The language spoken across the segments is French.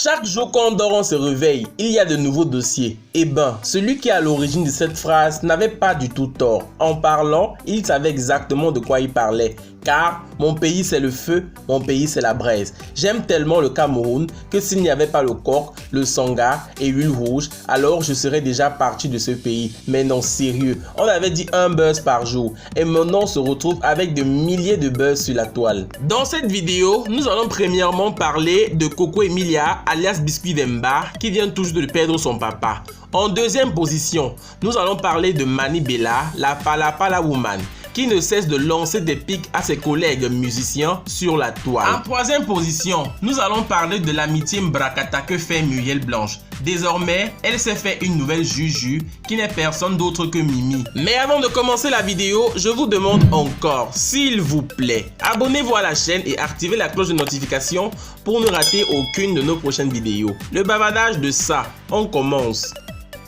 Chaque jour quand on dort, on se réveille, il y a de nouveaux dossiers. Eh ben, celui qui est à l'origine de cette phrase n'avait pas du tout tort. En parlant, il savait exactement de quoi il parlait. Car mon pays c'est le feu, mon pays c'est la braise. J'aime tellement le Cameroun que s'il n'y avait pas le coq, le sanga et l'huile rouge, alors je serais déjà parti de ce pays. Mais non, sérieux, on avait dit un buzz par jour et maintenant on se retrouve avec de milliers de buzz sur la toile. Dans cette vidéo, nous allons premièrement parler de Coco Emilia alias Biscuit Vemba qui vient tout juste de perdre son papa. En deuxième position, nous allons parler de Mani Bella, la Pala Woman, qui ne cesse de lancer des pics à ses collègues musiciens sur la toile. En troisième position, nous allons parler de l'amitié Mbrakata que fait Muriel Blanche. Désormais, elle s'est fait une nouvelle Juju qui n'est personne d'autre que Mimi. Mais avant de commencer la vidéo, je vous demande encore, s'il vous plaît, abonnez-vous à la chaîne et activez la cloche de notification pour ne rater aucune de nos prochaines vidéos. Le bavardage de ça, on commence.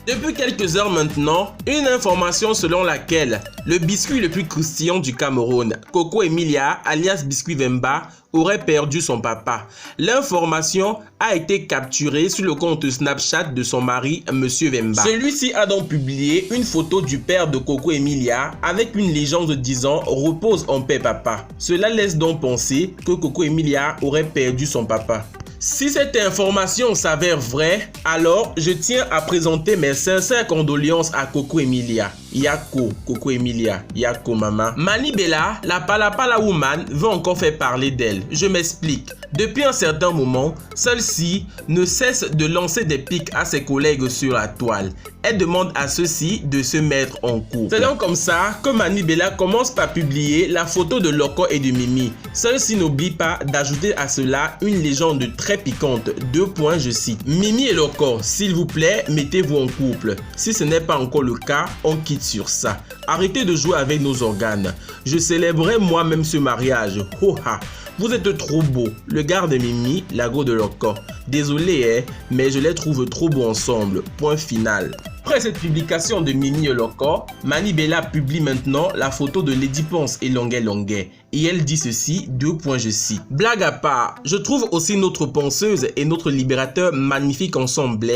Depuis quelques heures maintenant, une information selon laquelle le biscuit le plus croustillant du Cameroun, Coco Emilia alias Biscuit Vemba, aurait perdu son papa. L'information a été capturée sur le compte Snapchat de son mari, Monsieur Vemba. Celui-ci a donc publié une photo du père de Coco Emilia avec une légende disant « Repose en paix papa ». Cela laisse donc penser que Coco Emilia aurait perdu son papa. Si cette information s'avère vraie, alors je tiens à présenter mes sincères condoléances à Coco Emilia. Yako, Coco Emilia, Yako maman. Mani Bella, la Pala Woman, veut encore faire parler d'elle. Je m'explique. Depuis un certain moment, celle-ci ne cesse de lancer des pics à ses collègues sur la toile. Elle demande à ceux-ci de se mettre en couple. C'est donc comme ça que Mani Bella commence par publier la photo de Loco et de Mimi. Celle-ci n'oublie pas d'ajouter à cela une légende très piquante. 2 points, je cite. Mimi et Loco, s'il vous plaît, mettez-vous en couple. Si ce n'est pas encore le cas, on quitte sur ça. Arrêtez de jouer avec nos organes. Je célébrerai moi-même ce mariage. Ho-ha. Vous êtes trop beau, le gars de Mimi, la go de Loco. Désolé, mais je les trouve trop beaux ensemble. Point final. Après cette publication de Mimi et Loco, Mani Bella publie maintenant la photo de Lady Ponce et Longuet. Et elle dit ceci, 2 points, je cite. Blague à part, je trouve aussi notre ponceuse et notre libérateur magnifiques ensemble.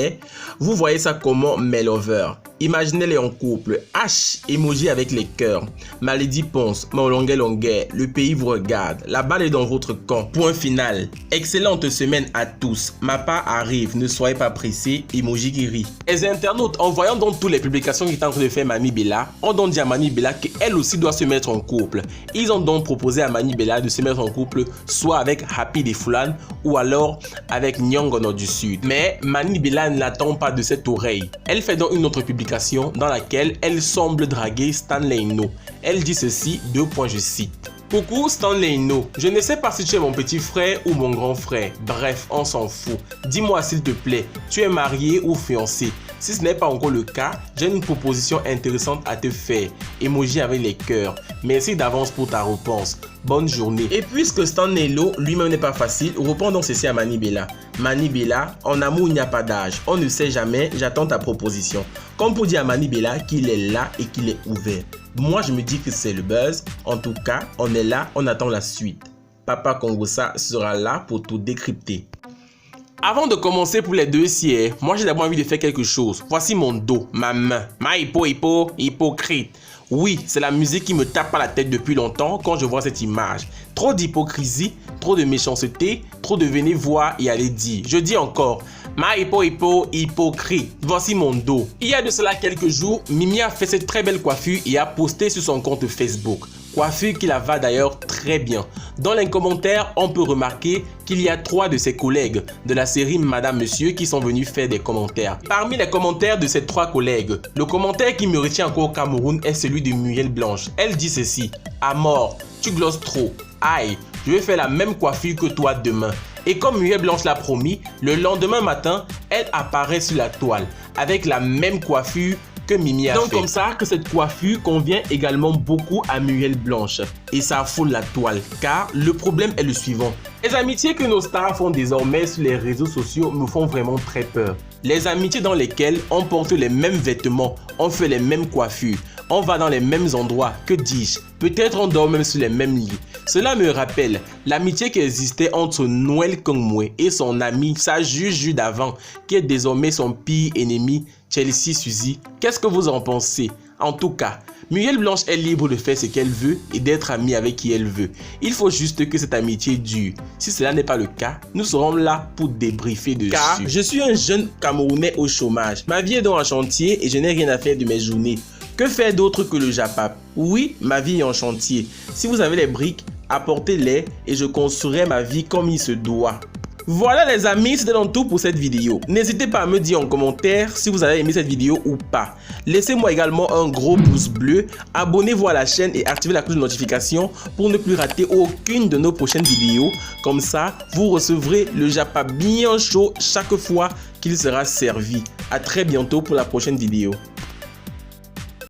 Vous voyez ça comment, mes lovers? Imaginez-les en couple. H, emoji avec les cœurs. Ma Lady Ponce, mon Longuet, le pays vous regarde. La balle est dans votre camp. Point final. Excellente semaine à tous. Ma part arrive, ne soyez pas pressés. Emoji qui rit. Les internautes, en voyant donc toutes les publications qui sont en train de faire Mani Bella, ont donc dit à Mani Bella qu'elle aussi doit se mettre en couple. Ils ont donc proposé à Mani Bella de se mettre en couple soit avec Happy des Fulani ou alors avec Nyong au nord du sud. Mais Mani Bella n'attend pas de cette oreille. Elle fait donc une autre publication dans laquelle elle semble draguer Stanley No. Elle dit ceci, 2 points, je cite. Coucou Stanley No, je ne sais pas si tu es mon petit frère ou mon grand frère. Bref, on s'en fout. Dis-moi s'il te plaît, tu es marié ou fiancé? Si ce n'est pas encore le cas, j'ai une proposition intéressante à te faire. Emoji avec les cœurs. Merci d'avance pour ta réponse. Bonne journée. Et puisque Stanley No lui-même n'est pas facile, répondons ceci à Mani Bella. Mani Bella, en amour il n'y a pas d'âge. On ne sait jamais, j'attends ta proposition. Comme pour dire à Mani Bella qu'il est là et qu'il est ouvert. Moi je me dis que c'est le buzz. En tout cas, on est là, on attend la suite. Papa Kongosa sera là pour tout décrypter. Avant de commencer pour les dossiers, moi j'ai d'abord envie de faire quelque chose. Voici mon dos, ma main, ma hypocrite. Oui, c'est la musique qui me tape à la tête depuis longtemps quand je vois cette image. Trop d'hypocrisie, trop de méchanceté, trop de venez voir et aller dire. Je dis encore, ma hypocrite. Voici mon dos. Il y a de cela quelques jours, Mimi a fait cette très belle coiffure et a posté sur son compte Facebook. Coiffure qui la va d'ailleurs très bien. Dans les commentaires, on peut remarquer qu'il y a 3 de ses collègues de la série Madame Monsieur qui sont venus faire des commentaires. Parmi les commentaires de ces 3 collègues, le commentaire qui me retient encore au Cameroun est celui de Muriel Blanche. Elle dit ceci, à mort, tu glosses trop. Aïe, je vais faire la même coiffure que toi demain. Et comme Muriel Blanche l'a promis, le lendemain matin, elle apparaît sur la toile avec la même coiffure que Mimi a fait. Donc comme ça que cette coiffure convient également beaucoup à Muriel Blanche. Et ça affole la toile, car le problème est le suivant. Les amitiés que nos stars font désormais sur les réseaux sociaux me font vraiment très peur. Les amitiés dans lesquelles on porte les mêmes vêtements, on fait les mêmes coiffures, on va dans les mêmes endroits, que dis-je, peut-être on dort même sur les mêmes lits. Cela me rappelle l'amitié qui existait entre Noël Kongmwe et son ami, sa juge d'avant, qui est désormais son pire ennemi, Chelsea Suzy. Qu'est-ce que vous en pensez? En tout cas, Muriel Blanche est libre de faire ce qu'elle veut et d'être amie avec qui elle veut. Il faut juste que cette amitié dure. Si cela n'est pas le cas, nous serons là pour débriefer dessus. Car je suis un jeune Camerounais au chômage. Ma vie est dans un chantier et je n'ai rien à faire de mes journées. Que faire d'autre que le Japap? Oui, ma vie est en chantier. Si vous avez les briques, apportez-les et je construirai ma vie comme il se doit. Voilà les amis, c'était donc tout pour cette vidéo. N'hésitez pas à me dire en commentaire si vous avez aimé cette vidéo ou pas. Laissez-moi également un gros pouce bleu, abonnez-vous à la chaîne et activez la cloche de notification pour ne plus rater aucune de nos prochaines vidéos. Comme ça, vous recevrez le Japap bien chaud chaque fois qu'il sera servi. A très bientôt pour la prochaine vidéo.